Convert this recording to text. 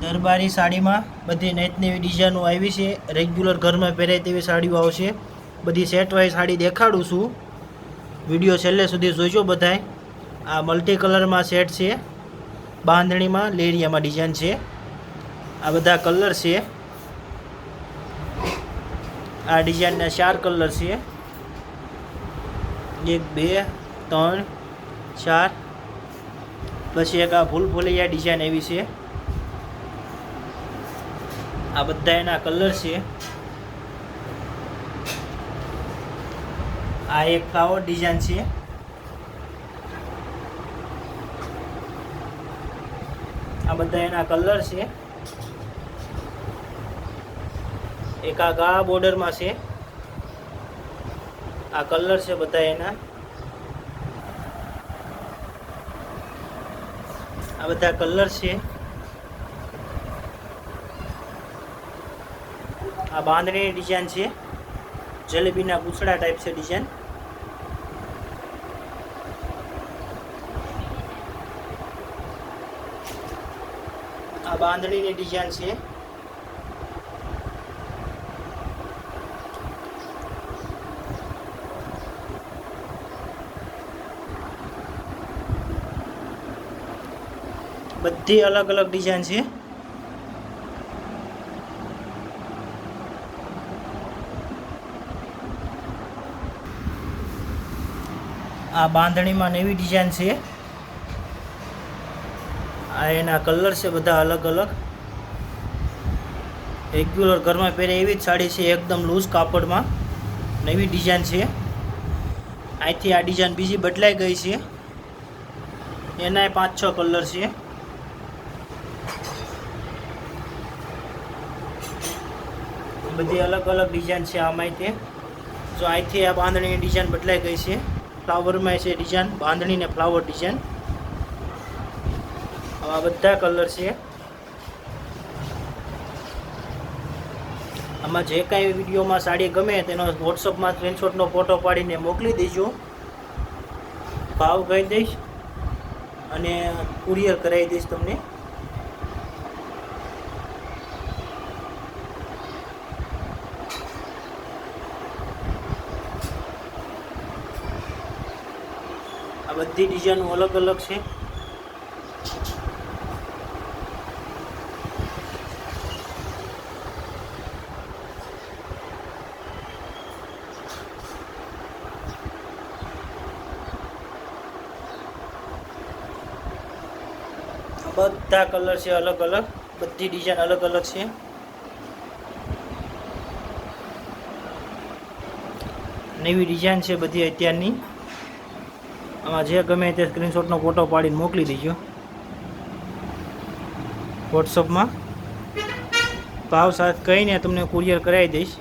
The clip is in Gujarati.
દરબારી સાડીમાં બધી નેટ નવી ડિઝાઇનો આવી છે. રેગ્યુલર ઘરમાં પહેરાય તેવી સાડીઓ આવશે. બધી સેટ વાઇઝ સાડી દેખાડું છું. વિડીયો છેલ્લે સુધી જોઈજો બધાય. આ મલ્ટી કલરમાં સેટ છે. બાંધણીમાં લેરિયામાં ડિઝાઇન છે. આ બધા કલર છે. આ ડિઝાઇનના 4 કલર છે. 1 2 3 4 પછી એક આ ભૂલભુલૈયા ડિઝાઇન એવી છે. આ બધા એના કલર છે. આ એક ફ્લાવર ડિઝાઇન છે. આ બધા એના કલર છે. એક આ ગા બોર્ડરમાં છે. આ કલર છે બધા એના. આ બધા કલર છે. આ બાંધણીની ડિઝાઇન છે. જલેબીના પૂંછડા ટાઈપ છે ડિઝાઇન. આ બાંધણીની ડિઝાઇન છે. બધી અલગ અલગ ડિઝાઇન છે. આ બાંધણીમાં નવી ડિઝાઇન છે. આ એના કલર છે બધા અલગ અલગ. રેગ્યુલર ઘરમાં પહેરે એવી જ સાડી છે. એકદમ લૂઝ કાપડમાં નવી ડિઝાઇન છે. અહીંથી આ ડિઝાઇન બીજી બદલાઈ ગઈ છે. એનાય 5-6 કલર છે. બધી અલગ અલગ ડિઝાઇન છે આમાં. તે જો અહીંથી આ બાંધણીની ડિઝાઇન બદલાઈ ગઈ છે. ફ્લાવરમાં છે ડિઝાઇન, બાંધણી ને ફ્લાવર ડિઝાઇન. આ બધા કલર છે. આમાં જે કાંઈ વિડીયોમાં સાડી ગમે તેનો વોટ્સઅપમાં સ્ક્રીનશોટનો ફોટો પાડીને મોકલી દેજો. ભાવ કહી દઈશ અને કુરિયર કરાવી દઈશ તમને. આ બધી ડિઝાઇનો અલગ અલગ છે. બધા કલર છે અલગ અલગ. બધી ડિઝાઇન અલગ અલગ છે. નવી ડિઝાઇન છે બધી અત્યારની. આમાં જે ગમે તે સ્ક્રીનશોટનો ફોટો પાડીને મોકલી દેજો વોટ્સઅપમાં. ભાવ સાથે કહીને તમને કુરિયર કરાવી દઈશ.